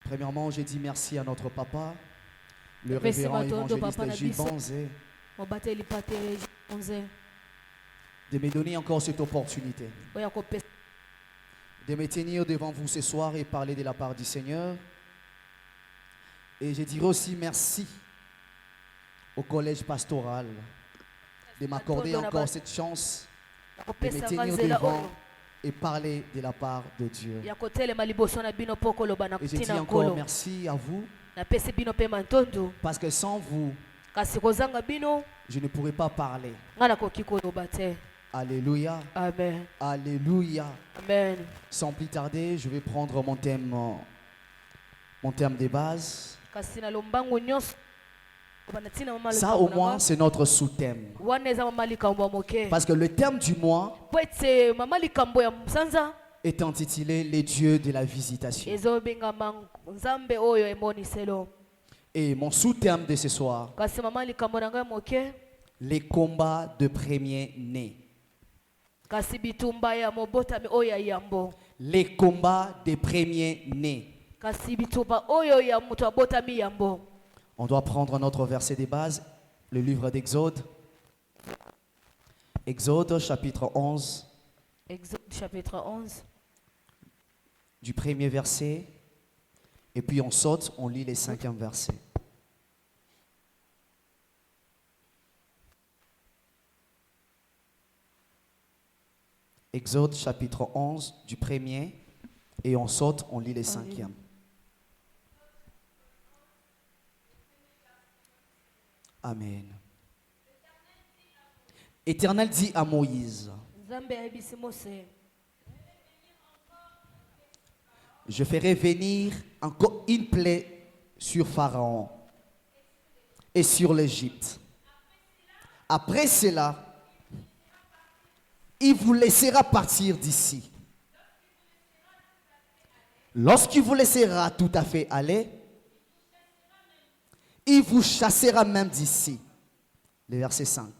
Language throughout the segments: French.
Premièrement, j'ai dit merci à notre papa, le révérend évangéliste Gilles Banzé, de me donner encore cette opportunité de me tenir devant vous ce soir et parler de la part du Seigneur. Et je dirais aussi merci au collège pastoral de m'accorder encore cette chance de me tenir devant et parler de la part de Dieu. Et je dis encore merci à vous, parce que sans vous, je ne pourrais pas parler. Alléluia. Amen. Alléluia. Amen. Sans plus tarder, je vais prendre mon thème de base. Ça au moins c'est notre sous-thème. Parce que le thème du mois est intitulé Les dieux de la visitation. Et mon sous-thème de ce soir, les combats de premiers-nés. Les combats des premiers-nés. On doit prendre notre verset de base, le livre d'Exode. Exode chapitre 11. Exode chapitre 11. Du premier verset. Et puis on saute, on lit les 5e versets. Exode chapitre 11 du premier. Et on saute, on lit les 5e. Amen. Éternel dit à Moïse, je ferai venir encore une plaie sur Pharaon et sur l'Égypte. Après cela, il vous laissera partir d'ici. Lorsqu'il vous laissera tout à fait aller, il vous chassera même d'ici. Le verset 5.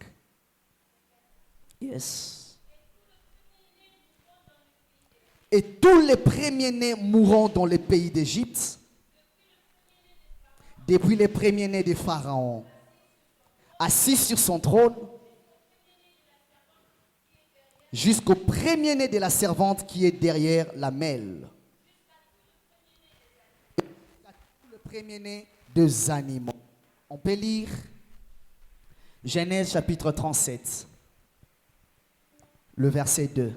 Yes. Et tous les premiers-nés mourront dans le pays d'Égypte, depuis les premiers-nés de Pharaon, assis sur son trône, jusqu'au premier-né de la servante qui est derrière la mêle. Le premier-né des animaux. On peut lire Genèse chapitre 37, le verset 2.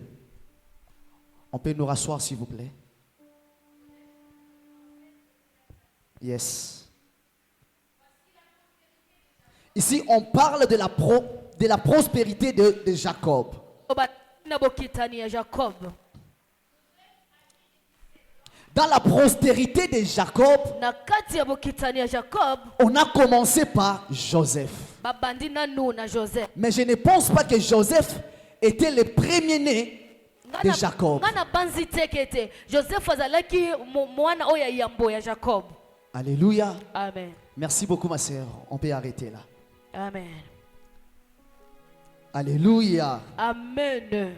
On peut nous rasseoir s'il vous plaît. Yes. Ici, on parle de la prospérité de Jacob. Dans la prospérité de Jacob, on a commencé par Joseph. Mais je ne pense pas que Joseph était le premier-né de Jacob. Alléluia. Amen. Merci beaucoup ma sœur. On peut arrêter là. Amen. Alléluia. Amen.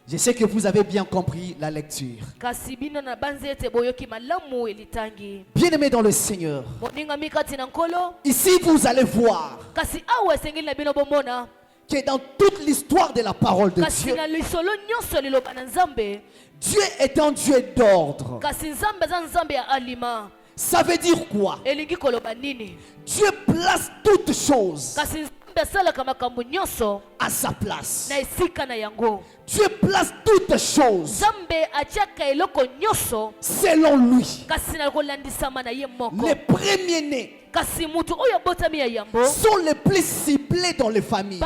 Je sais que vous avez bien compris la lecture. Bien-aimés dans le Seigneur, ici vous allez voir que dans toute l'histoire de la parole de Dieu, Dieu est un Dieu d'ordre. Ça veut dire quoi? Dieu place toutes choses à sa place. Dieu place toutes choses selon lui. Les premiers-nés sont les plus ciblés dans les familles.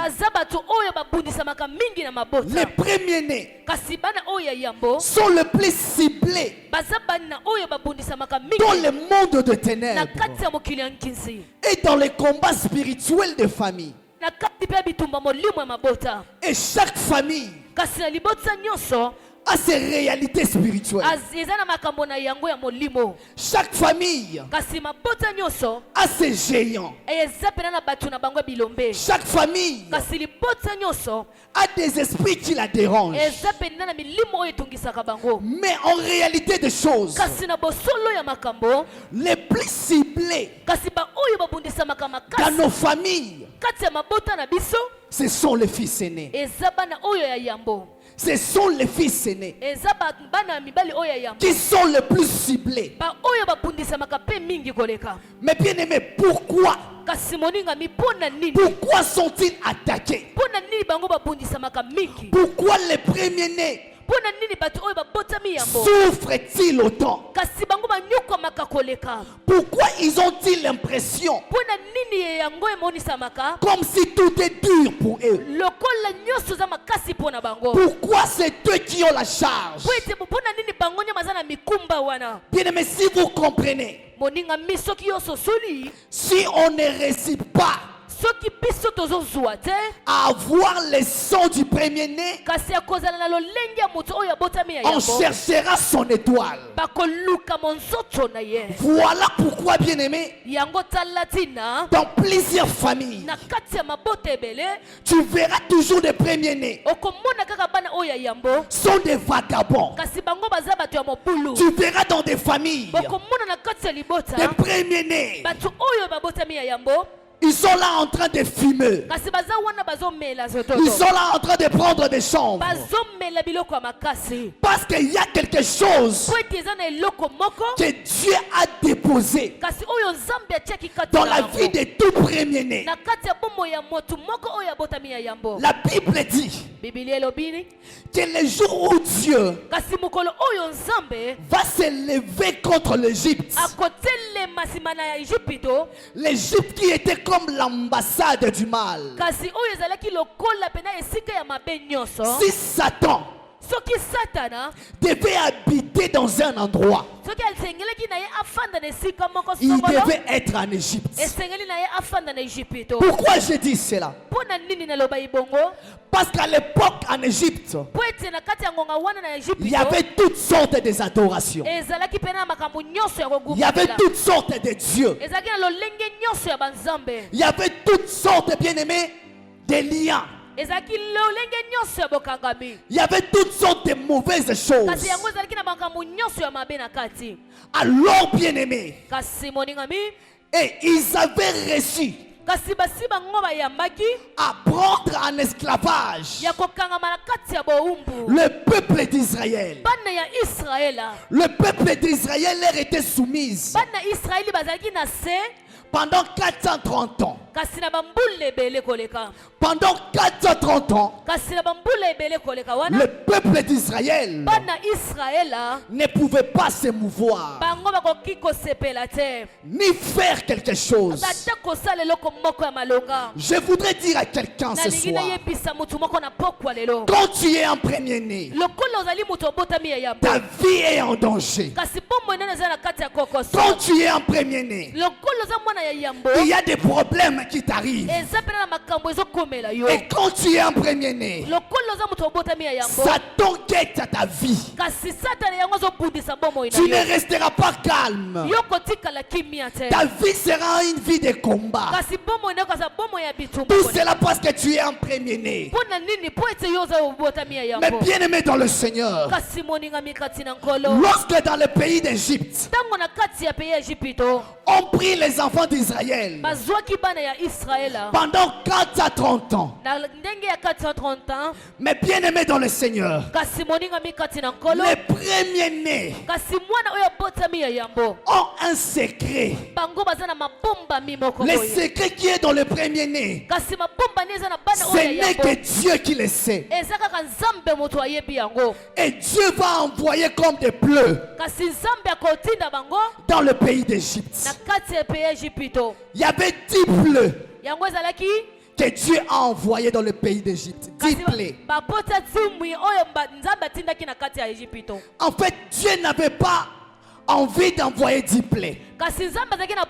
Les premiers-nés sont les plus ciblés dans le monde de ténèbres et dans les combats spirituels des familles. Et chaque famille a ses réalités spirituelles. eza na makambo na yango ya molimo. Chaque famille Kasi mabota nyonso a ses géants. eza pena na batu na bango bilombe. Chaque famille Kasi libota nyonso a des esprits qui la dérangent. eza pena na milimo oyo etungisaka bango. Mais en réalité des choses, Kasi na bosolo ya makambo les plus ciblés kasi ba oyo babundisamaka dans makasi nos familles, kati ya mabota na biso ce sont les fils aînés. eza bana oyo ya yambo. Ce sont les fils aînés Eza bana ya mibali oyo ya yambo. qui sont les plus ciblés. Ba oyo babundisamaka pe mingi koleka. Mais bien aimé, pourquoi? Kasi moninga mi pona nini? Pourquoi sont-ils attaqués? Pona nini bango babundisamaka mingi? Pourquoi les premiers-nés Pona nini batu oyo babotami yambo? souffrent-ils autant? Kasi bango banyukamaka koleka. Pourquoi ils ont-ils l'impression Pona nini yango emonisamaka? comme si tout est dur pour eux? Lokola nyonso za makasi pona bango. Pourquoi c'est eux qui ont la charge? Pona nini bango nyamaza na mikumba wana? Bien aimé, si vous comprenez, Moninga miso ki yoso soli. si on ne réussit pas Soki biso tozozwa te à avoir les sons du premier-né, kasi akozala na lolenge ya moto oyo abotami ya on yambo cherchera son étoile. bakoluka monzoto na ye. Voilà pourquoi, bien aimé, Yango talatina dans plusieurs familles, na kati ya mabota ebele tu verras toujours des premiers-nés okomona kaka bana oyo ya yambo sont des vagabonds. kasi bango baza bato ya mobulu. Tu verras dans des familles Bokomona na kati ya libota des premiers-nés, bato oyo babotami ya yambo ils sont là en train de fumer. kasi baza wana bazomela Ils zototo sont là en train de prendre des chambres. bazomela biloko ya makasi Parce qu'il y a quelque chose po ete eza na eloko moko que Dieu a déposé kasi oyo nzambe atiaki kati dans na la yango. vie de tout premier-né. Na kati ya bomo ya motu moko oyo abotami ya yambo. La Bible dit Biblia elobini que le jour où Dieu kasi mokolo oyo nzambe va se lever contre l'Égypte, akotelema nsima na ya Ejipito l'Égypte qui était comme l'ambassade du mal. kasi oyo ezalaki lokola pena esika ya mabe nyonso. Si Satan Soki satana devait habiter dans un endroit, soki asengelaki na ye afanda na esika moko il songolo devait être en Égypte. esengeli na ye afanda na Ejipito. Pourquoi je dis cela? Mpona nini naloba ibongo? Parce qu'à l'époque en Égypte, Po ete na kati ya ngonga wana na il y Ejipito avait toutes sortes des adorations. ezalaki pena na makambo nyonso ya Il y avait kogumela. toutes sortes de dieux. Ezalaki na lolenge nyonso ya banzambe. Il y avait toutes sortes, bien aimés, de liens. Ezalaki lolenge nyonso ya bokangami. Il y avait toutes sortes de mauvaises choses. Kasi yango ezalaki na makambo nyonso ya mabe na kati. Alors, bien aimés, Kasi moningami et ils avaient reçu kasi basi bango bayambaki à prendre en esclavage ya kokangama na kati ya bowumbu. le peuple d'Israël. Bana ya Israela Le peuple d'Israël leur était soumise bana Israeli bazalaki na se pendant 430 ans. kasi na bambula ebele koleka. Pendant 430 ans, Kasi na bambula ebele koleka wana le peuple d'Israël bana Israela ne pouvait pas se mouvoir, bango bakoki kosepela te ni faire quelque chose. ata kosala eloko moko ya malonga. Je voudrais dire à quelqu'un ce Nalingi soir, nayebisa mutu moko na pokwa lelo quand tu es en premier-né, lokola ozali mutu obotami ya yambo ta vie est en danger. kasi bomoi nani eza na kati ya kokoso. Quand tu es en premier-né, Lokola oza mwana ya yambo il y a des problèmes qui t'arrivent. eza pena na makambo ezokomela yo. Et quand tu es en premier-né, Lokola oza mutu obotami ya yambo Satan guette à ta vie. kasi satana yango azobundisa bomoi na Tu ne yo. resteras pas calme. Yo kotikala kimia te Ta vie sera une vie de combat. kasi bomoi na yo kaza bomoi ya bitumba. Tout cela parce que tu es en premier-né. Mpona nini po ete yo oza obotami ya Mais yambo bien aimé dans le Seigneur, kasi moningami kati na nkolo. lorsque dans le pays d'Égypte, Ntango na kati ya pays ya Ejipito on prit les enfants d'Israël bazwaki bana ya Israela pendant 4 à 30 ans. na ndenge ya 430 ans Mais bien aimé dans le Seigneur, kasi moningami kati na nkolo les premiers-nés kasi mwana oyo abotami ya yambo ont un secret. bango baza na mabombami moko Le boye. secret qui est dans le premier-né, Kasi mabombani eza na bana ce oyo ya n'est que yambo Dieu qui le sait. eza kaka nzambe moto ayebi yango. Et Dieu va envoyer comme des pleurs Kasi nzambe akotinda bango dans le pays na d'Égypte. kati ya pays ya Ejipito. Il y avait 10 pleurs Yango ezalaki que Dieu a envoyés dans le pays d'Égypte. 10 kasi plaies. bapota timwi oyo nzambe atindaki na kati ya Ejipito. En fait, Dieu n'avait pas envie d'envoyer 10 plaies. kasi nzambe azalaki na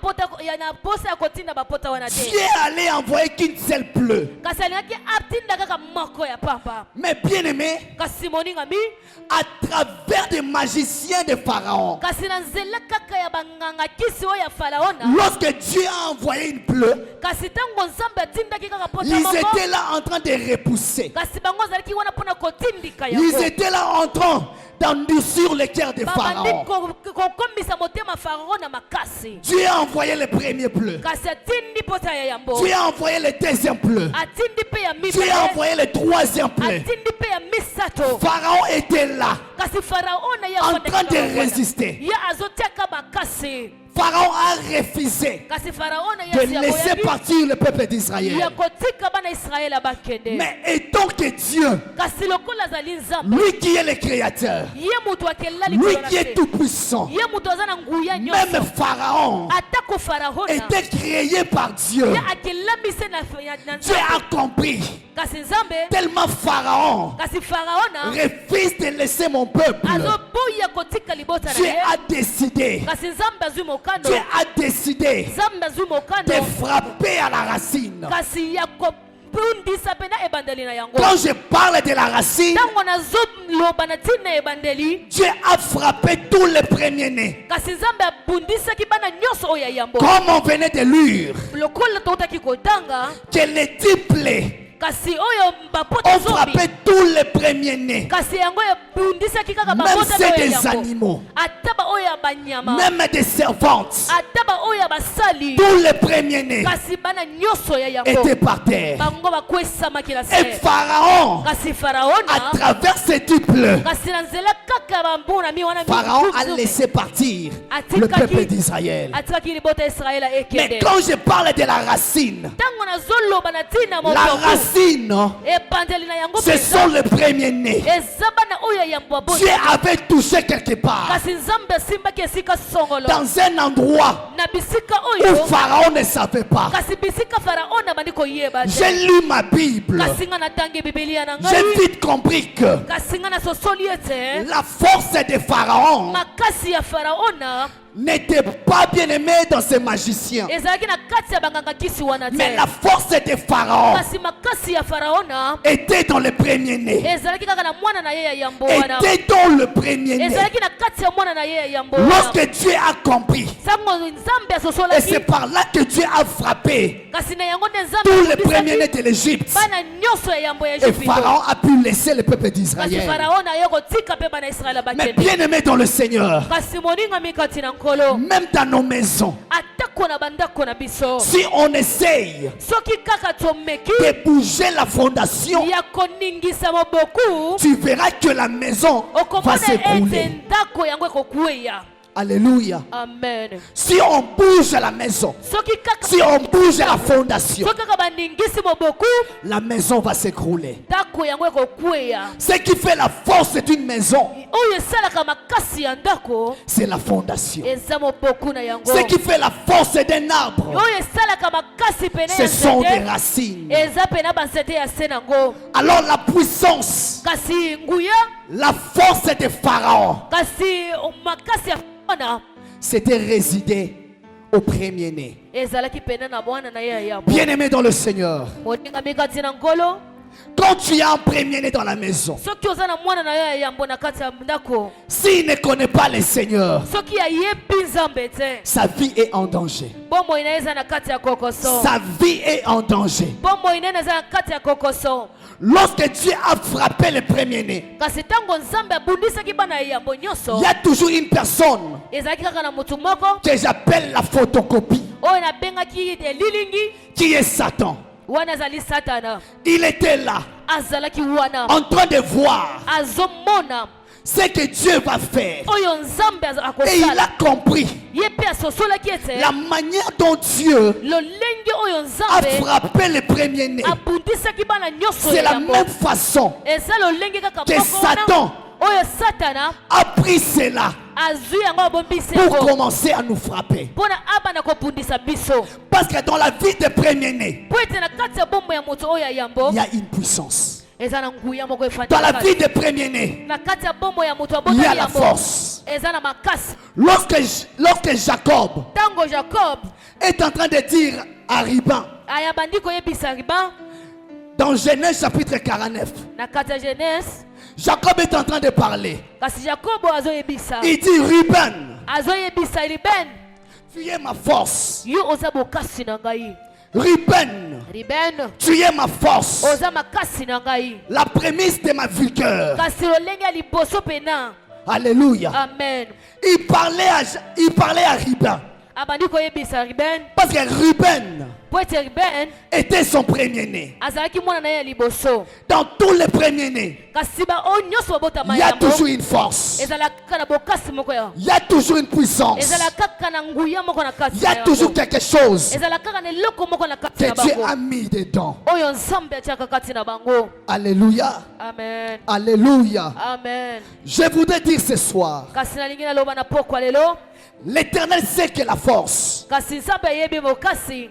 posa ya kotinda bapota wana te. Dieu allait envoyer qu'une seule pleure. Kasi alingaki atinda kaka moko ya pamba. Mais bien aimé, Kasi moninga mi, à travers des magiciens de Pharaon, kasi na nzela kaka ya banganga kisi oyo ya faraona, lorsque Dieu a envoyé une pleure, kasi tango nzambe atindaki kaka pota ils moko, étaient là en train de repousser. kasi bango azalaki wana mpona kotindika Ils yango. étaient là en train d'endurcir le cœur de Babandi Pharaon. kokomisa motema faraona makasi. Dieu a envoyé le premier pleu. Kasi atindi pota ya yambo. Dieu a envoyé le deuxième pleu. Atindi pe ya Dieu a mibale. envoyé le troisième pleu. Atindi pe ya misato. Pharaon était là, Kasi faraona ya en train de résister. ya azotiaka makasi. Pharaon a refusé Kasi faraona ya de laisser partir le peuple d'Israël. ya kotika bana Israël abakende. Mais étant que Dieu, Kasi lokola azali nzambe, lui qui est le créateur, ye mutu akela lui likolo na qui est se. tout puissant, Ye mutu aza na nguya même nyonso. Pharaon Atako faraona était créé par Dieu. ya akelambise na Dieu nzambe. a compris. Kasi nzambe, Tellement Pharaon kasi faraona refuse de laisser mon peuple. azoboya kotika libota na Dieu ye. a décidé, Kasi nzambe azwi mokano. Dieu a décidé Nzambe azwi de mokano. frapper à la racine. Kasi ya kopundisa pena ebandeli na yango. Quand je parle de la racine, Tango nazoloba na ntina ebandeli, Dieu a frappé tous les premiers-nés. kasi nzambe abundisaki bana nyonso oyo ya yambo. Comme on venait de lire, Lokola toutaki kotanga, que les disciples kasi oyo bapota ont zombie. frappé tous les premiers-nés. Kasi yango ebundisaki kaka Même bapota ceux oyo des ya yambo. animaux, Ata ba oyo ya banyama. même des servantes, Ata ba oyo ya basali. tous les premiers-nés Kasi bana nyonso ya yambo. étaient par terre. Bango bakwesamaki na Et se. Pharaon, Kasi à faraona, travers ces disciples, kasi na nzela kaka bambuna mi wana mi. Pharaon a laissé partir le peuple d'Israël. Atikaki libota ya Israël Mais ekende. quand je parle de la racine, Tango nazoloba na ntina la motoku. racine, Ebandeli na yango ce mpenza. sont les premiers-nés. Eza bana oyo ya yambo ya Dieu bota. avait touché quelque part, Kasi nzambe asimbaki esika songolo. dans un endroit Na bisika où oyo. Pharaon ne savait pas. Kasi bisika faraona bandi koyeba te. J'ai lu ma Bible. Kasi nga natangi Biblia na J'ai ngai. vite compris que Kasi nga nasosoli ete. la force de Pharaon Makasi ya faraona. n'était pas bien aimée dans ces magiciens. Ezalaki na kati ya banganga kisi wana Mais te. la force de Pharaon Kasi makasi ya faraona. était dans le premier-né. Ezalaki kaka na mwana na ye ya yambo wana. Était dans le premier-né. Ezalaki na kati ya mwana na ye ya yambo wana. Lorsque Dieu a compris, Sango nzambe et asosolaki. c'est par là que Dieu a frappé Kasi na yango nde nzambe tous les abundisaki premiers-nés de l'Égypte. bana nyonso ya yambo ya Et Ejipito. Pharaon a pu laisser le peuple Kasi d'Israël. faraona aye kotika mpe bana Israele Mais bakende. bien aimé dans le Seigneur, Kasi moninga mikati na nkolo. même dans nos maisons, Atako na bandako na biso. si on essaye Soki kaka tomeki de bouger la fondation, ya koningisa moboku, tu verras que la maison va okomona ete s'écrouler. ndako yango ekokweya. Alléluia. Amen. Si on bouge la maison, Soki kaka si on bouge la fondation, soki kaka baningisi moboku, la maison va s'écrouler. ndako yango ekokweya. Ce qui fait la force d'une maison, Oyo esalaka makasi ya ndako c'est la fondation. eza moboku na yango. Ce qui fait la force d'un arbre, Oyo esalaka makasi pene ce ya sont des nzete racines. eza pena banzete ya se nango. Alors la puissance, Kasi nguya, la force de Pharaon, kasi makasi ya fana c'était résider au premier-né. ezalaki pena na bwana na ye ya yambo. Bien-aimé dans le Seigneur, Moninga mikati na nkolo, quand tu as un premier-né dans la maison, soki oza na mwana na ye ya yambo na kati ya ndako, s'il ne connaît pas le Seigneur, soki ayebi nzambe te, sa vie est en danger. bomoi na ye eza na kati ya kokoso. Sa vie est en danger. Bomoi na ye eza na kati ya kokoso. Lorsque Dieu a frappé le premier-né, Kasi tango nzambe abundisaki bana ya yambo nyonso, il y a toujours une personne ezalaki kaka na mutu moko que j'appelle la photocopie, oyo nabengaki elilingi, qui est Satan. wana azali satana. Il était là, Azalaki wana en train de voir azomona ce que Dieu va faire. oyo nzambe Et il akosala. a compris Ye mpe asosolaki ete la manière dont Dieu lolenge oyo a nzambe frappé le premier-né. abundisaki bana nyonso C'est ya la yambo. même façon Eza lolenge kaka que moko wana Satan oyo satana a pris cela azwi yango abombisi pour yango commencer à nous frapper. mpona abana kobundisa biso. Parce que dans la vie des premiers-nés, Po ete na kati ya bombo ya moto oyo ya yambo il y a une puissance. eza na nguya moko efandi Dans la makasi. vie des premiers-nés, Na kati ya bombo ya moto il y a abotaki la yambo force. ezana makasi. Lorsque Jacob Tango Jacob est en train de dire à Riban, ayabandi koyebisa Riban dans Genèse chapitre 49, na kati ya Genèse, Jacob est en train de parler. kasi Jacob azoyebisa, Il dit, Ruben, azoyebisa Ruben, tu es ma force. yo oza bokasi na ngai. Ruben, Ruben, tu es ma force. oza makasi na ngai. La prémisse de ma vigueur. Kasi lolenge ya liboso pena. Alléluia. Amen. Il parlait à Ruben. Abandi koyebisa Ruben, Parce que Ruben po ete Ruben était son premier-né. azalaki mwana na ye ya liboso. Dans tous les premiers-nés, Kasi ba oyo nyonso babotama il y a yango toujours une force. ezala kaka na bokasi moko ya, Il y a toujours une puissance. ezala kaka na nguya moko na kati Il y a na toujours yango, quelque chose ezala kaka na eloko moko na kati na que Dieu bango a mis dedans. oyo nzambe atiaka kati na bango. Alléluia. Amen. Alléluia. Amen. Je voudrais dire ce soir, Kasi nalingi naloba na pokwa lelo, l'Éternel sait que la force, kasi nzambe ayebi bokasi,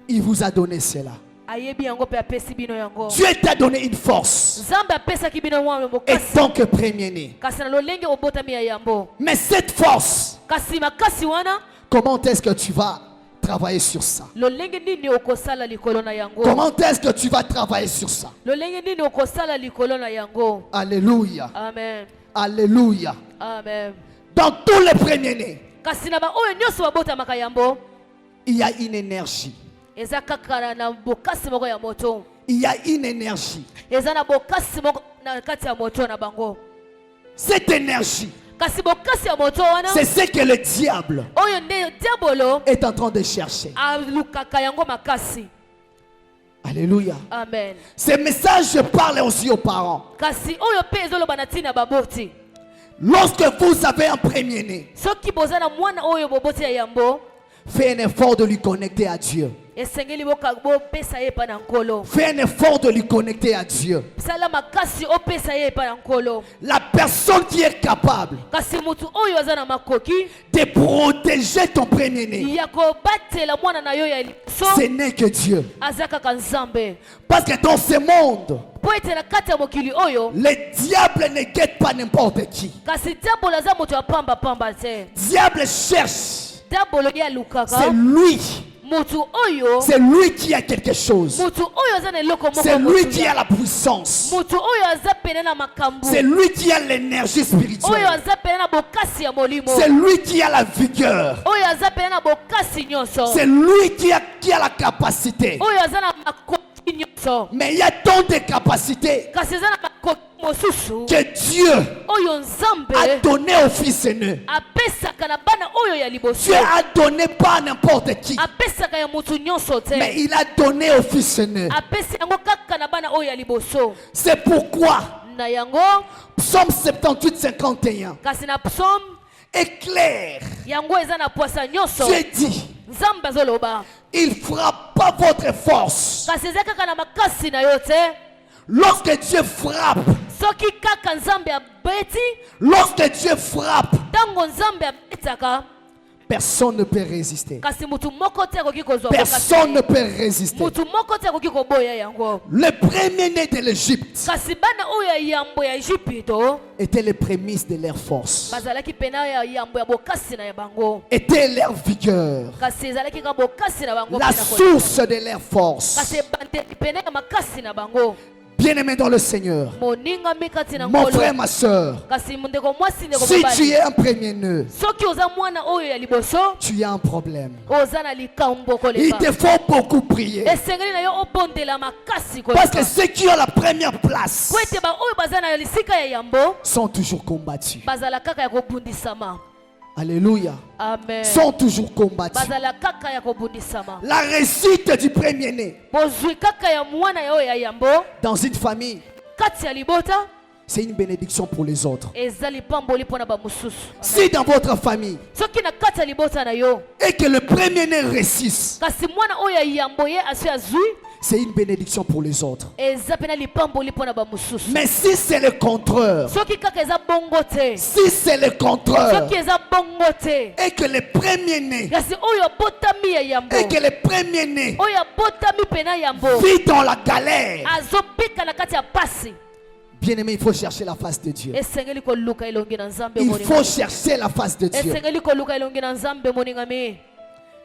il vous a donné cela. ayebi yango mpe apesi bino yango. Dieu t'a donné une force. Nzambe apesaki bino mwana Et bokasi, tant que premier-né. kasi na lolenge obotami ya yambo. Mais cette force, Kasi makasi wana, comment est-ce que tu vas travailler sur ça? lolenge nini okosala likolo na yango? Comment est-ce que tu vas travailler sur ça? Lolenge nini okosala likolo na yango? Alléluia. Amen. Alléluia. Amen. Dans tous les premiers-nés, Kasi na ba oyo nyonso babotamaka yambo, il y a une énergie. eza kaka na bokasi moko ya moto. Il y a une énergie. Eza na bokasi moko na kati ya moto na bango. Cette énergie, Kasi bokasi ya moto wana, c'est ce que le diable oyo nde diabolo est en train de chercher. alukaka yango makasi. Alléluia. Amen. Ces messages, je parle aussi aux parents. Kasi oyo pe ezoloba na ntina baboti. Lorsque vous avez un premier-né, Soki boza na mwana oyo boboti ya yambo, fais un effort de lui connecter à Dieu. esengeli bopesa ye pa na nkolo. Fais un effort de lui connecter à Dieu. Sala makasi opesa ye pa na nkolo. La personne qui est capable Kasi mutu oyo aza na makoki de protéger ton premier-né, ya kobatela mwana na yo ya liboso, ce n'est que Dieu. aza kaka nzambe. Parce que dans ce monde, Po ete na kati ya mokili oyo, le diable ne guette pas n'importe qui. kasi diabolo aza moto ya pamba pamba te. Diable cherche. Diabolo ye C'est alukaka lui. mutu oyo, C'est lui qui a quelque chose. mutu oyo aza na eloko moko C'est ya lui motu qui ya. a la puissance. Mutu oyo aza pene na makambo, C'est lui qui a l'énergie oyo spirituelle. aza pene na bokasi ya molimo, C'est lui qui a la vigueur. oyo aza pene na bokasi nyonso, C'est lui qui a la capacité. oyo aza na makoki nyonso. Mais il y a tant de capacités Kasi eza na makoki mosusu que Dieu oyo a nzambe donné au fils aîné. apesaka na bana oyo ya liboso, Dieu a donné pas à n'importe qui, apesaka ya mutu nyonso te, mais il a donné au fils aîné. apesi yango kaka na bana oyo ya liboso. C'est pourquoi Na yango, Psaume 78, 51 kasi na psaume est clair. yango eza na poasa nyonso. Dieu dit, Nzambe azoloba, il frappe pas votre force. kasi eza kaka na makasi na yo te. Lorsque Dieu frappe, Soki kaka nzambe abeti, lorsque Dieu frappe, tango nzambe abetaka, personne ne peut résister. kasi mutu moko te akoki kozwa Personne ne makasi. peut résister. Mutu moko te akoki koboya yango. Le premier-né de l'Égypte Kasi bana oyo ya yambo ya Ejipito était les prémices de leur force, bazalaki pena ya yambo ya bokasi na ya bango. était leur vigueur, Kasi ezalaki ka bokasi na bango la pena kolia. source de leur force. Kasi ebandeli pena ya makasi na bango. Bien-aimé dans le Seigneur, Moninga mikati na mon nkolo. frère, ma soeur, Kasi ndeko mwasi ndeko si tu mobali, es un premier-né, soki oza mwana oyo ya liboso, tu as un problème. oza na likambo Il koleba. te faut beaucoup prier. Esengeli na yo obondela makasi Parce que koleba. ceux qui ont la première place Po ete ba oyo baza na lisika ya yambo sont toujours combattus. bazala kaka ya kobundisama. Alléluia. Amen. Sont toujours combattus. Bazala kaka ya kobundisama. La réussite du premier-né Bozwi kaka ya mwana ya oyo ya yambo dans une famille, kati ya libota c'est une bénédiction pour les autres. eza lipamboli mpona bamosusu. Si dans votre famille, Soki na kati ya libota na yo, et que le premier-né réussisse, kasi mwana oyo ya yambo ye asi azwi, c'est une bénédiction pour les autres. eza pena lipamboli mpona bamosusu. Mais si c'est le contraire, Soki kaka eza bongo te, si c'est le contraire, soki eza bongo te, et que le premier-né, kasi oyo abotami ya yambo, et que le premier-né oyo abotami pena yambo vit dans la galère, azobika na kati ya pasi, Bien-aimé, il faut chercher la face de Dieu. esengeli koluka elongi na nzambe Il moninga faut mi. chercher la face de Dieu. esengeli koluka elongi na nzambe moninga mi.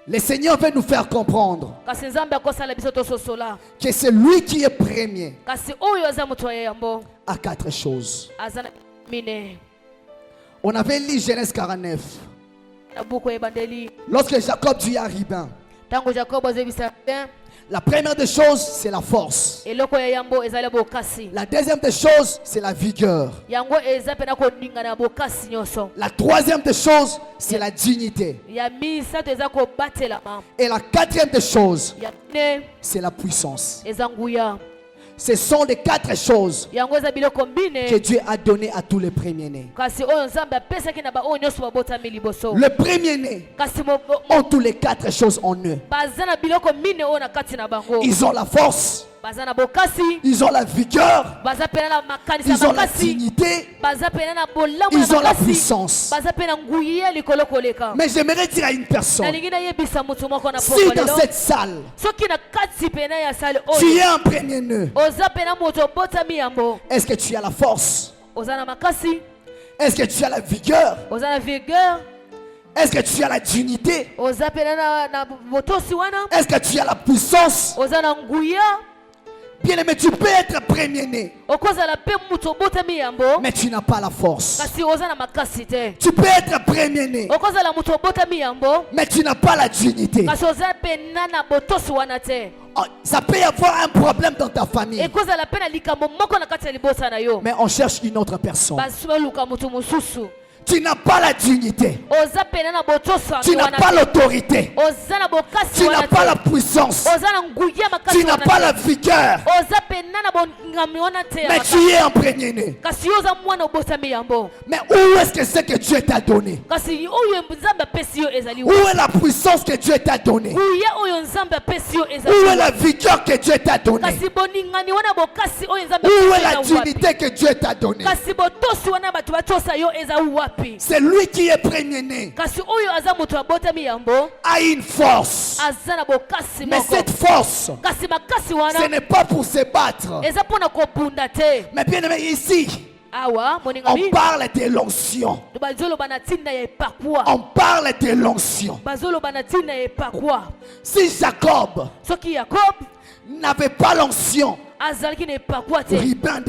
Le Seigneur veut nous faire comprendre kasi nzambe akosala biso tososola que c'est lui qui est premier kasi oyo aza moto ya yambo à 4 choses. aza na mine On avait lu Genèse 49. na buku ya ebandeli Lorsque Jacob dit à Ribin, ntango jakobo azebisa bien la première des choses, c'est la force. eloko ya yambo ezali bokasi La deuxième des choses, c'est la vigueur. yango eza mpe na koningana ya bokasi nyonso La troisième des choses, c'est la dignité. ya misato eza kobatelama Et la quatrième des choses, ya ne c'est la puissance. eza nguya Ce sont les 4 choses yango eza biloko que mbine Dieu a donné à tous les premiers-nés. kasi oyo nzambe apesaki na baoyo nyonso babotami liboso Le premier-né kasi ont tous les 4 choses en eux. baza na biloko mine oyo na kati na bango Ils ont la force, baza na bokasi ils ont la vigueur, baza pena na makanisi ya ils ont la makasi dignité, baza pena na bolamu ils ya ont la makasi puissance. baza pe na nguya likolo koleka Mais j'aimerais dire à une personne, nalingi nayebisa motu moko na si poko dans lelo cette salle, soki na kati pena ya sale tu oyo es un premier-né, oza pena moto obotami yango est-ce que tu as la force? oza na makasi Est-ce que tu as la vigueur? oza na vigueur Est-ce que tu as la dignité? oza pena na botosi wana Est-ce que tu as la puissance? oza na nguya Bien-aimé, tu peux être premier-né, okozala pe moto obotami yango mais tu n'as pas la force. kasi oza na makasi te Tu peux être premier-né, okozala moto obotami yango mais tu n'as pas la dignité. kasi oza pena na botosi wana te Oh, ça peut y avoir un problème dans ta famille, ekozala pe na likambo moko na kati ya libota na yo mais on cherche une autre personne. basi baluka moto mosusu Tu n'as pas la dignité, oza pena na botosi tu n'as pas l'autorité, oza na bokasi tu n'as wana pas la te puissance, oza na nguya makasi tu n'as wana pas te la vigueur, oza pena na bongami wana te ya mais makasi. tu es un premier-né. kasi yo oza mwana obotami yango Mais où est-ce que c'est que Dieu t'a donné? kasi oyo nzambe apesi yo ezali Où est la puissance que Dieu t'a donnée? nguya oyo nzambe apesi yo Où est ezali la vigueur que Dieu t'a donnée? kasi boningani wana bokasi oyo nzambe Où est apesi la yo eza wapi dignité que Dieu t'a donnée? kasi botosi wana bato batosa yo eza wapi C'est lui qui est premier-né, kasi oyo aza moto abotami yango a une force. aza na bokasi Mais moko cette force, kasi makasi ce wana n'est pas pour se battre. eza mpona kobunda te Mais bien aimé, ici, awa on moningami parle de l'onction. bazoloba na ntina ya epakwa On parle de l'onction. bazoloba na ntina ya epakwa Si Jacob soki yakob n'avait pas l'onction, azalaki na epakwa te Ribin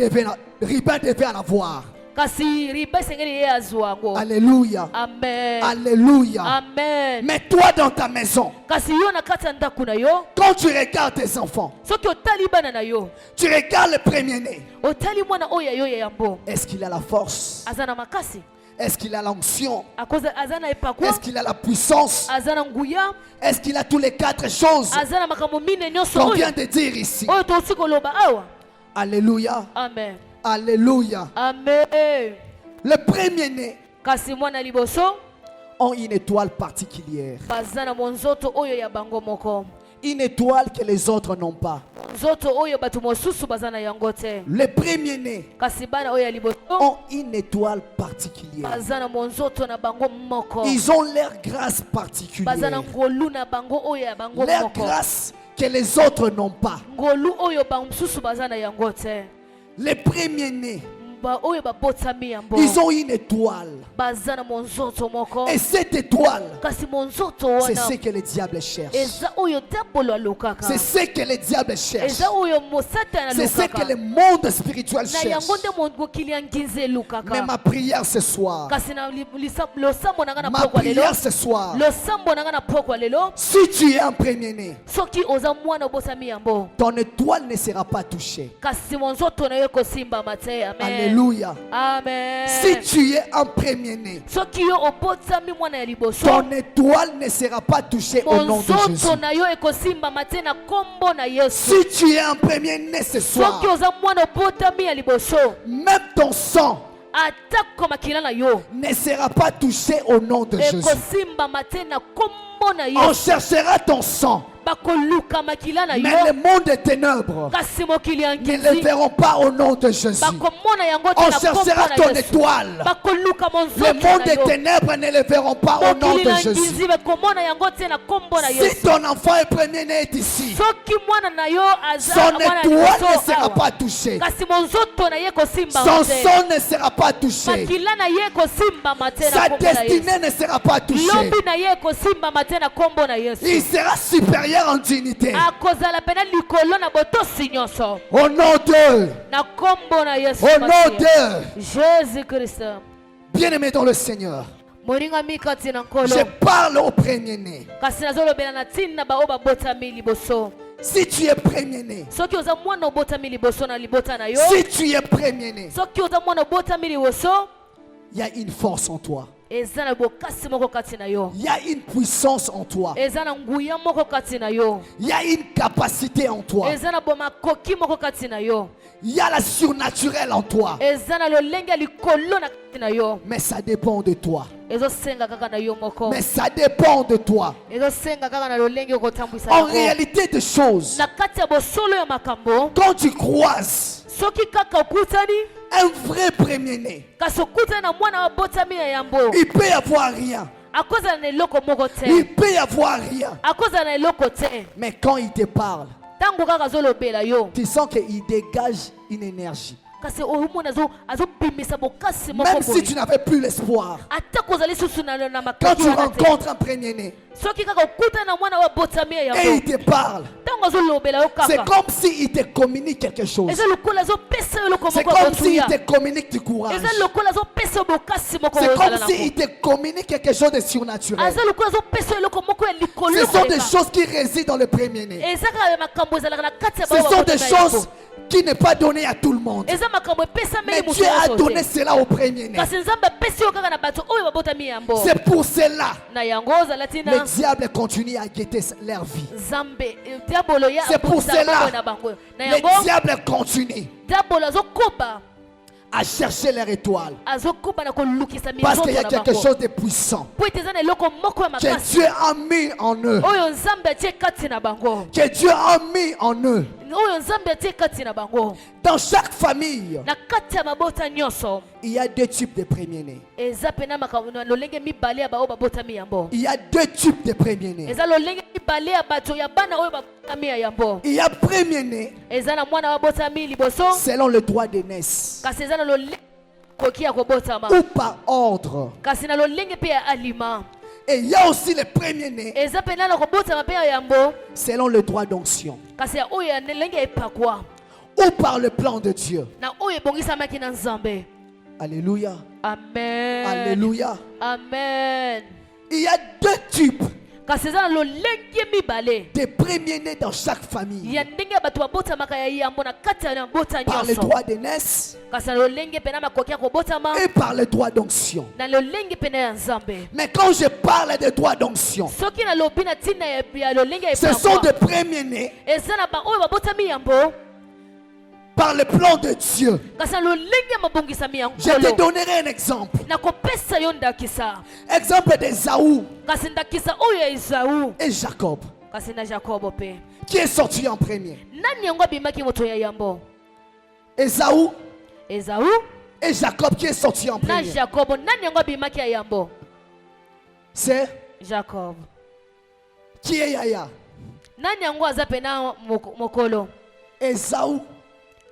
devait en avoir. kasi riba esengeli ye azwa yango Alléluia. amen Alléluia. amen Mais toi dans ta maison, kasi yo na kati ya ndako na yo quand tu regardes tes enfants, soki otali bana na yo tu regardes le premier-né. otali mwana oyo ya yo ya yambo Est-ce qu'il a la force? aza na makasi Est-ce qu'il a l'onction? aza na epakwa Est-ce qu'il a la puissance? aza na nguya Est-ce qu'il a tous les 4 choses aza na makambo mine nyonso qu'on oyo vient de dire ici? oyo tosi koloba awa Alléluia. amen Alléluia. amen Le premier-né kasi mwana liboso ont une étoile particulière. baza na monzoto oyo ya bango moko Une étoile que les autres n'ont pas. nzoto oyo bato mosusu baza na yango te Les premiers-nés kasi bana oyo ya liboso ont une étoile particulière. baza na monzoto na bango moko Ils ont leur grâce baza na particulière. ngolu na bango oyo ya bango Leur moko grâce que les autres n'ont pas. ngolu oyo bamosusu baza na yango te Les premiers-nés, oyo babotami yango ils ont une étoile. baza na monzoto moko Et cette étoile, kasi monzoto c'est wana ce que le diable cherche. eza oyo diabolo alukaka C'est ce que le diable cherche. eza oyo mosatani C'est ce que alukaka le monde spirituel na cherche. yango nde mokili ya nginzi Mais elukaka ma prière ce soir, kasi na losambo na nga na ma pokwa lelo prière ce soir, losambo na nga na pokwa lelo si tu es un premier-né, soki oza mwana obosami yango ton étoile ne sera pas touchée. kasi monzoto na yo ekosimbama te amen Alléluia. amen Si tu es un premier-né, soki yo obotami mwana ya liboso ton étoile ne sera pas touchée au nom de Jésus. monzoto na yo ekosimbama te na kombo na yesu Si tu es un premier-né ce soir, soki oza mwana obotami ya liboso même ton sang atako makila na yo ne sera pas touché au nom de Jésus. ekosimbama te na kombo na On yesu cherchera ton sang, bakoluka makila na yo Mais le monde des ténèbres kasi mokili ya ne le nkinzi verront pas au nom de Jésus. bakomona yango te On na cherchera kombo ton na Yesu étoile. bakoluka Le monzoto monde na des yo ténèbres ne le verront pas au nom mokili de na Jésus. nkinzi bakomona yango te na kombo na Si Yesu ton enfant est premier-né est ici, soki mwana na yo aza son mwana étoile liboso ne sera awa, pas touchée. kasi monzoto na ye kosimbama Son te sang ne sera pas touché. makila na ye kosimbama te na Sa kombo na Yesu destinée ne sera pas touchée. lobi na ye kosimbama te na kombo na Yesu Il sera supérieur en dignité. akozala pena likolo na botosi nyonso Au nom de, na kombo na Yesu au nom Masiya. de, Jésus Christ bien-aimé dans le Seigneur, molingami kati na je nkolo parle au premier-né. kasi nazolobela na ntina baoyo babotami liboso Si tu es premier-né, soki oza mwana obotami liboso na libota na yo si tu es premier-né, soki oza mwana obotami liboso il y a une force en toi. eza na bokasi moko kati na yo Il y a une puissance en toi. eza na nguya moko kati na yo Il y a une capacité en toi. eza na bomakoki moko kati na yo Il y a la surnaturelle en toi. eza na lolenge ya likolo na kati na yo Mais ça dépend de toi. ezosenga kaka na yo moko Mais ça dépend de toi. ezosenga kaka na lolenge okotambwisa En yango réalité des choses, na kati ya bosolo ya makambo quand tu croises soki kaka okutani un vrai premier-né, kasi okutani na mwana wabotami ya yambo il peut y avoir rien. akozala na eloko moko te Il peut y avoir rien. akozala na eloko te Mais quand il te parle, ntango kaka azolobela yo tu sens qu'il dégage une énergie. kasi omona azobimisa bokasi moko Même si boye tu n'avais plus l'espoir. ata kozali susu na Quand makoki tu wana te rencontres un premier-né soki kaka okutani na mwana wabotami ya et yambo il te parle, ntango azolobela yo c'est kaka comme s'il te communique quelque chose. eza lokola azopesa yo eloko C'est moko ya comme s'il kotuya te communique du courage. eza lokola azopesa yo bokasi moko C'est oyo comme ozala s'il nango te communique quelque chose de surnaturel. aza lokola azopesa yo eloko moko ya likolo Ce sont des koleka. choses qui résident dans le premier-né. eza kaka makambo ezalaka na kati ya Ce bao sont des babotami ya choses yango. qui n'est pas donné à tout le monde. eza makambo epesameli Mais moto Dieu a nyonso donné te cela au premier-né. kasi nzambe apesi yo kaka na bato oyo babotami yango C'est pour cela na yango ozala que tina le diable continue à guetter leur vie. nzambe diabolo ya C'est pour abundisaka cela bango na bango na Le yango diable continue diabolo azokuba à chercher leur étoile. azokuba na kolukisa Parce qu'il y a minzoto na quelque bango chose de puissant po ete eza na eloko moko ya que makasi Dieu a mis en eux. oyo nzambe atie kati na bango Que Dieu a mis en eux. oyo nzambe atie kati na bango Dans chaque famille, na kati ya mabota nyonso il y a deux types de premiers-nés. eza pena makambo na lolenge mibale ya bao babotami yango Il y a deux types de premiers-nés. eza lolenge mibale ya bato ya bana oyo babotami ya yango Il y a premier-né eza na mwana wabotami liboso selon le droit d'aînesse kasi eza na lolenge koki ya kobotama ou par ordre. kasi na lolenge mpe ya alima Et il y a aussi les premiers-nés eza pena na kobotama mpe ya yango selon le droit d'onction kasi ya oyo ya lolenge epakwa ou par le plan de Dieu. na oyo ebongisamaki na nzambe Alléluia. amen Alléluia. amen Il y a deux types kasi eza na lolenge mibale de premiers-nés dans chaque famille. ya ndenge ya bato babotamaka ya yambo na kati ya bota Par le nyonso droit d'aînesse kasi na lolenge pena makoki ya kobotama et par le droit d'onction. na lolenge pena ya nzambe Mais quand je parle de droit d'onction, soki nalobi na ntina ya lolenge ya ce sont epakwa des premiers-nés eza na baoyo babotami yambo par le plan de Dieu. kasi na lolenge ya mabongisami ya Je te nkolo donnerai un exemple. nakopesa yo ndakisa Exemple d'Ésaü kasi ndakisa oyo ya Esau et Jacob, kasi na Jakobo mpe qui est sorti en premier. nani yango abimaki moto ya yambo Ésaü Esau et Jacob, qui est sorti en na premier. Jakobo nani yango abimaki ya yambo C'est Jacob qui est Yaya? nani yango aza pena mokolo Ésaü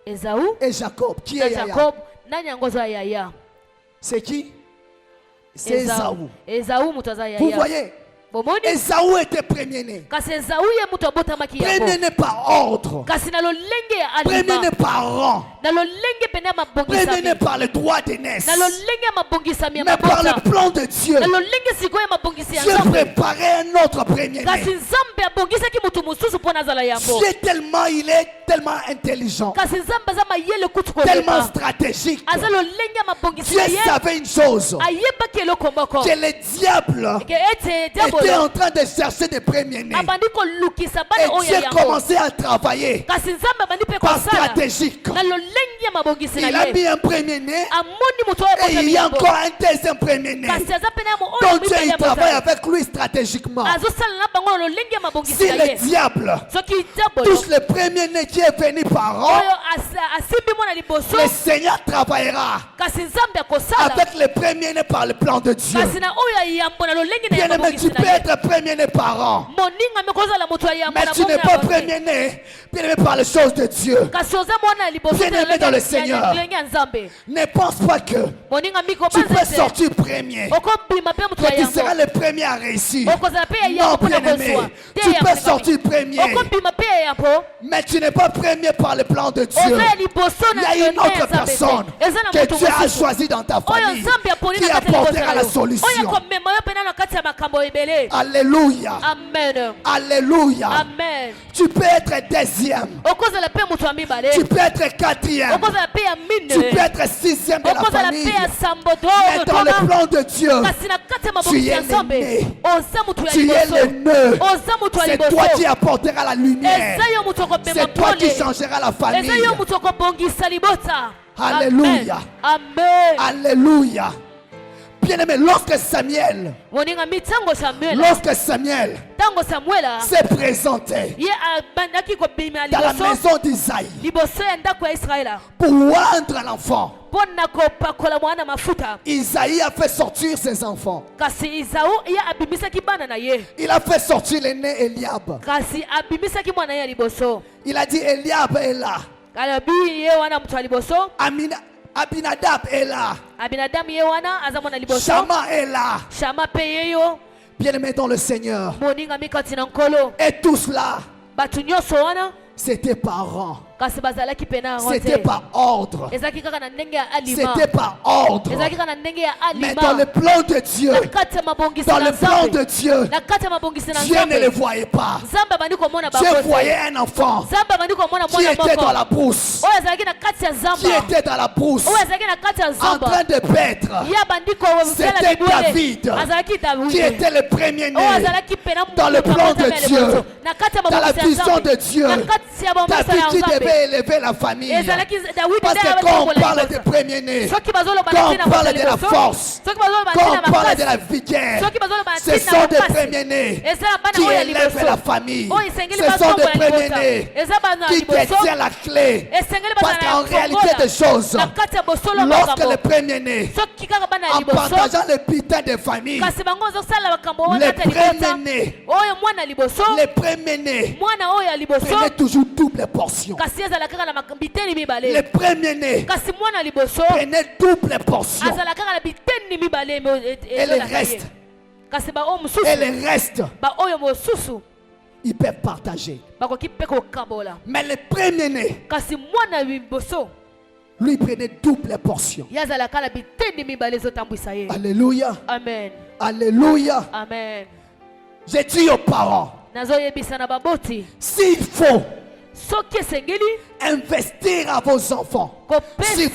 Esau et Jacob, qui na est Yaya? Jacob nani yango aza yaya C'est qui? C'est Ésaü. Esau moto aza Vous yaya voyez, bomoni Ésaü était premier-né. kasi Esau ye moto abotamaki yango Premier-né par ordre. kasi na lolenge ya Premier-né alima par rang. na lolenge pene ya mabongisami Premier-né par le droit d'aînesse. na lolenge ya mabongisami ya Mais par mabota le plan de Dieu, na lolenge sikoyo ya mabongisi ya Dieu nzambe préparait un autre kasi premier-né. nzambe abongisaki moto mosusu mpo na azala yango Dieu il est tellement intelligent, kasi nzambe aza mayele kutu tellement koyeba stratégique. aza lolenge ya mabongisi Dieu na ye savait une chose, ayebaki eloko moko que le diable ke ete était diabolo était en train de chercher des premiers-nés. abandi kolukisa Et bana oyo Dieu ya yango commençait à travailler kasi nzambe abandi mpe par kosala stratégique. na lolenge ya mabongisi Il na a ye mis un premier-né amoni moto oyo et il abotami y a yango encore un deuxième premier-né. kasi aza pene ya mo oyo Donc Dieu, mibale il ya travaille bozala avec lui stratégiquement. azosala na bango na lolenge ya mabongisi Si na le ye diable soki diabolo touche le premier-né qui est venu par an, oyo asimbi mwana liboso le Seigneur travaillera kasi nzambe akosala avec le premier-né par le plan de Dieu. kasi na oyo ayambo na lolenge na ya Bien-aimé, mabongisi tu peux na ye être premier-né par an, moninga mekozala moto ayambo mais na tu bongo n'es na pas bango te. premier-né, bien-aimé, par les choses de Dieu. kasi oza mwana ya liboso te Bien-aimé dans le Seigneur. lolenge ya nzambe Ne pense pas que moninga miko tu peux banza te sortir premier, okobima mpe moto que ya tu seras yango le premier à réussir. okozala mpe ya Non, yango mpona bien-aimé, kozwa tu peux sortir premier, okobima mpe ya yango mais tu n'es pas premier par le plan de Dieu. oza ya liboso Il na y a une lolenge autre ya nzambe personne te eza na que moto Dieu a mosusu choisi dans ta oyo famille nzambe aponi qui na kati ya apportera liboso la na yo oyo solution. komema yo mpena na kati ya makambo ebele Alléluia. amen Alléluia. amen Tu peux être deuxième. okozala mpe moto ya mibale Tu peux être quatrième. okozala mpe ya Tu peux mine être sixième de la okozala famille. mpe ya sambo to Mais oyo dans le tona plan de Dieu, kasi na kati ya tu mabokisi es ya nzambe l'aîné. oza moto ya tu es liboso le nœud. oza moto ya C'est toi liboso qui apportera la lumière. eza yo moto okobema C'est toi qui pole changeras la famille. eza yo moto okobongisa libota Alléluia. amen Alléluia. Bien-aimé, lorsque Samuel moninga mi ntango samuela ntango samuela s'est présenté ye abandaki kobima dans la liboso maison d'Isaïe liboso ya ndako ya israela pour oindre l'enfant, mpo na kopakola mwana mafuta Isaïe a fait sortir ses enfants. kasi izau ye abimisaki bana na ye Il a fait sortir l'aîné Eliab. kasi abimisaki mwana ye ya liboso Il a dit Eliab est là. alobi ye wana moto ya liboso Abinadab est là. abinadamu ye wana aza mwana liboso Shama est là. shama mpe ye yo Bien-aimé dans le Seigneur. moninga mi kati na nkolo Et tous là, bato nyonso wana c'était par rang. kasi bazalaki mpe na yango C'était te par ordre. ezalaki kaka na ndenge ya alima C'était par ordre. ezalaki kaka na ndenge ya Mais dans le alima plan de Dieu, na kati ya mabongisi dans na le plan nzambe de Dieu, na kati ya mabongisi na Dieu ne le nzambe voyait pas. nzambe abandi komona Dieu bango te voyait un enfant nzambe abandi komona qui mwana était dans la moko brousse. oyo azalaki na kati ya Qui zamba était dans la brousse. oyo azalaki na kati ya En zamba train de paître. ye abandi kosala C'était libwele David azalaki qui davide était le premier-né. oyo azalaki pena Dans le plan de Dieu. na kati ya Dans la mabongisi ya vision de nzambe Dieu. na kati ya mabongisi David ya qui nzambe devait élever la famille. ezalaki dawidi Parce nde que quand on abakola parle liboso. des premiers-nés, soki bazoloba quand na on ntina parle moto de la liboso force, soki bazoloba na quand ntina on parle de la makasi vigueur, soki bazoloba na ce ntina sont des makasi premiers-nés eza na bana qui oyo ya élèvent liboso la famille. oyo esengeli Ce sont des bazongola libota premiers-nés eza bana ya qui liboso détiennent la clé. esengeli Parce bazala qu'en ya réalité kongola des choses, na kati ya bosolo lorsque makambo les premiers-nés, soki kaka bana ya en liboso partageant le butin des familles, kasi bango ozosala makambo oyo les kati ya libota premiers-nés, oyo mwana ya liboso les premiers-nés mwana oyo ya liboso prenaient toujours double portion. kasi ezala kaka na biteni Les mibale premiers-nés kasi mwana ya liboso prenaient double portion. azala kaka na biteni mibale Et le reste, kasi baoyo mosusu et le reste, baoyo mosusu ils peuvent partager. bakoki mpe kokabola Mais les premiers-nés, kasi mwana ya liboso lui prenait double portion. ye azalaka na biteni mibale ezotambwisa ye Alléluia. amen Alléluia. amen J'ai dit aux parents, nazoyebisa na baboti s'il faut soki esengeli investir à vos enfants, surtout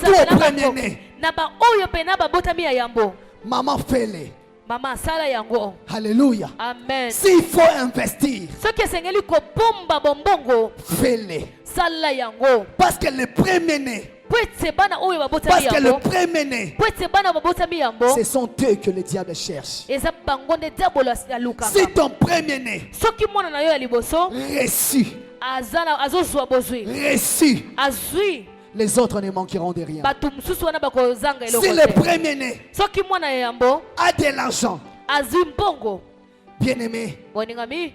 kopesa aux na premiers-nés, na baoyo mpe na babotami ya yambo maman fais-les. mama asala yango Alléluia. amen S'il faut investir, soki esengeli kobomba bombongo fais-les. sala yango Parce que le premier-né, po ete bana oyo parce babotami que le yango premier-né, po ete bana babotami yango ce sont eux que le diable cherche. eza bango nde diabolo alukaka Si ton premier-né soki mwana na yo ya liboso reçu, azozwa bozwi reçu, azwi les autres ne manqueront de rien. bato mosusu wana bakozanga eloko Si le te premier-né soki mwana ya yambo a de l'argent, azwi mbongo bien-aimé, boningami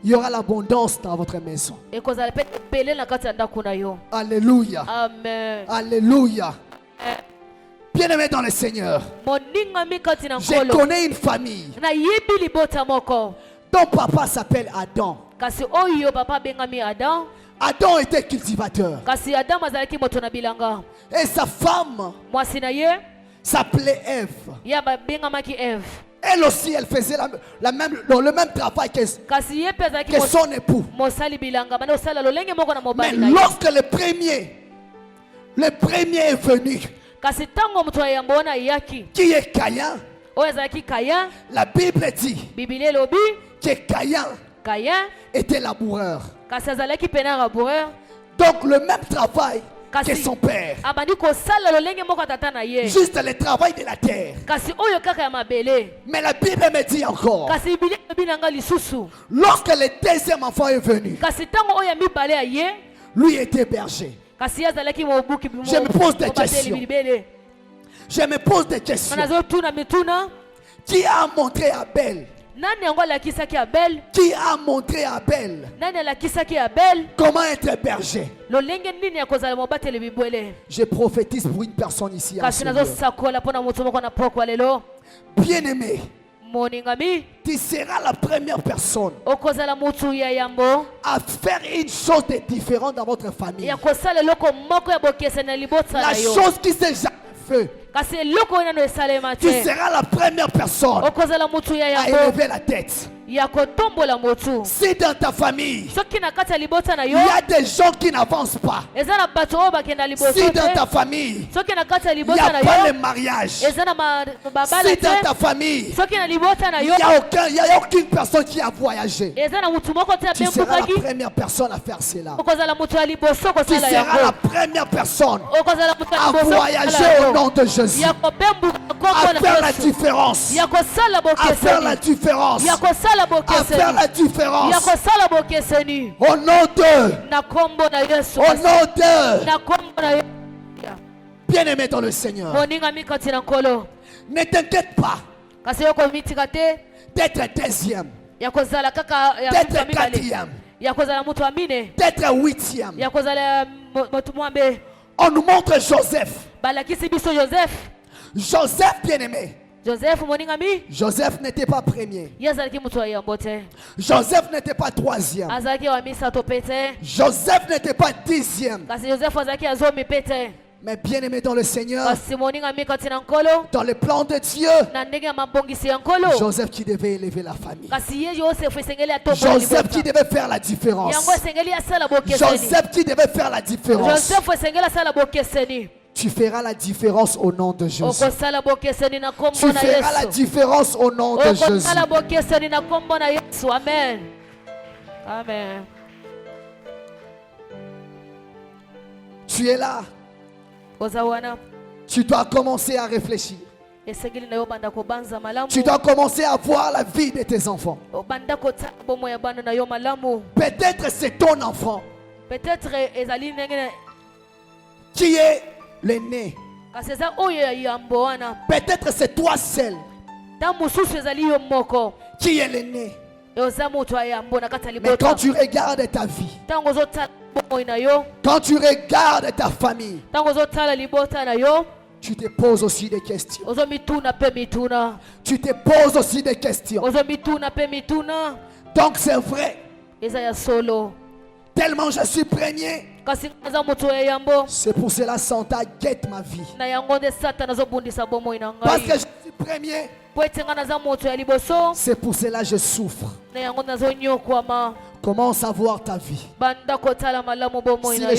il y aura l'abondance dans votre maison. ekozala mpe ebele na kati ya ndako na yo Alléluia. amen Alléluia. Bien-aimé dans le Seigneur, moningami kati na je nkolo connais une famille nayebi libota moko dont papa s'appelle Adam. kasi oyo papa abengami adam Adam était cultivateur kasi adamu azalaki moto na bilanga et sa femme mwasi na ye s'appelait Ève. ye babengamaki eve Elle aussi, elle faisait le même travail kasi ye mpe azalaki que son époux. mosali bilanga banda osala lolenge moko na Mais mobali na ye lorsque le premier est venu, kasi ntango moto ya yambo wana ayaki qui est Caïn, oyo azalaki Caïn. La Bible dit Bible elobi que Caïn Caïn était laboureur. kasi azalaki pena laboureur. Donc le même travail que Kasi son père. abandi kosala lolenge moko ya tata na ye. Juste le travail de la terre. Kasi oyo kaka ya mabele. Mais la Bible me dit encore, Kasi Bible elobi na nga lisusu. lorsque le deuxième enfant est venu, Kasi ntango oyo ya mibale ya ye. lui était berger. Kasi ye azalaki mobuki bimo. Je me pose des questions. Je me pose des questions. Nazotuna mituna. Qui a montré Abel? Nani yango alakisaki Abel? Qui a montré Abel Nani alakisaki Abel? comment être berger? Lolenge nini ya kozala mobateli bibwele? Je prophétise pour une personne ici. Kasi nazosakola pona moto moko na pokwa lelo. Bien-aimé, Moningami, tu seras la première personne okozala mutu ya yambo. à faire une chose de différente dans votre famille. Ya kosala loko moko ya bokese na libota La na yo. chose qui s'est jamais fait, Kasi loko ina no esalema tu te. seras la première personne Okozala mutu ya à yambo. élever la tête. Ya kotombola mutu. Si dans ta famille, Soki na kati ya libota na il yo. y a des gens qui n'avancent pas, Eza na bato oyo bakenda liboso si dans te. ta famille, Soki na kati ya il n'y libota a na pas yo. le mariage, Eza na babala si dans te. ta famille, Soki na libota na yo. il n'y a aucune personne qui a voyagé, Eza na mutu moko te tu seras la abembukaki. première personne à faire cela. Okozala mutu ya liboso Tu kosala seras la yango. première personne Okozala mutu ya à liboso voyager kosala au yango. nom de Jésus, Ya kobembuka à kombo faire na la Yesu. différence, Ya kosala à faire la bokeseni. différence, Ya kosala à faire bokeseni. la Ya différence. kosala bokeseni. Au nom de, Na kombo na Yesu. au nom de, Na kombo na Yesu. bien-aimé dans le Seigneur, Moninga mikati na nkolo. ne t'inquiète pas Kasi yoko mitika te. d'être deuxième, Ya kozala kaka ya mutu d'être wa mibale. quatrième, Ya kozala mutu wa mine. d'être huitième. Ya kozala mutu mwambe. On nous montre Joseph. Balakisi biso Joseph. Joseph, bien-aimé. Joseph moninga mi. Joseph n'était pas premier. Ye azalaki mutu wa yambo te. Joseph n'était pas troisième. Azalaki wa misato pe te. Joseph n'était pas dixième. Kasi Joseph azalaki azomi pe te. Mais bien-aimé dans le Seigneur, Kasi moninga mi kati na nkolo. dans le plan de Dieu, Na ndenge ya mabongisi ya nkolo. Joseph qui devait élever la famille. Kasi ye Joseph esengeli atombola Joseph qui libota. devait faire la différence. Yango esengeli asala bokeseni. Joseph qui devait faire la différence. Joseph esengeli asala bokeseni. Tu feras la différence au nom de Jésus. Okosala bokeseni na kombo Tu na feras la Yesu. différence au nom de Jésus. Okosala bokeseni na kombo na Yesu. Amen. Amen. Tu es là. Ozawana. Tu dois commencer à réfléchir. Esengeli na yo banda kobanza malamu. Tu dois commencer à voir la vie de tes enfants. Banda kotala bomo ya bana na yo malamu. Peut-être c'est ton enfant Peut-être ezali ndenge qui est l'aîné. kasi eza oyo ya yambo wana. Peut-être c'est toi seul Ta mosusu ezali yo moko. qui est l'aîné. Oza moto ya yambo na kati ya Mais libota. quand tu regardes ta vie, Tango ozotala bomo na yo. quand tu regardes ta famille, Tango ozotala libota na yo. tu te poses aussi des questions. Ozomituna pe mituna. Tu te poses aussi des questions. Ozomituna pe mituna. Donc c'est vrai, Eza ya solo. tellement je suis premier, Kasi eza moto ya yambo. c'est pour cela Santa guette ma vie. Na yango nde Satan azobundisa bomo na Parce que ngai. je suis premier, Po ete nga naza moto ya liboso. c'est pour cela je souffre. Na yango nazonyokwama. Commence à voir ta vie. Banda kotala malamu bomo Si na les yo.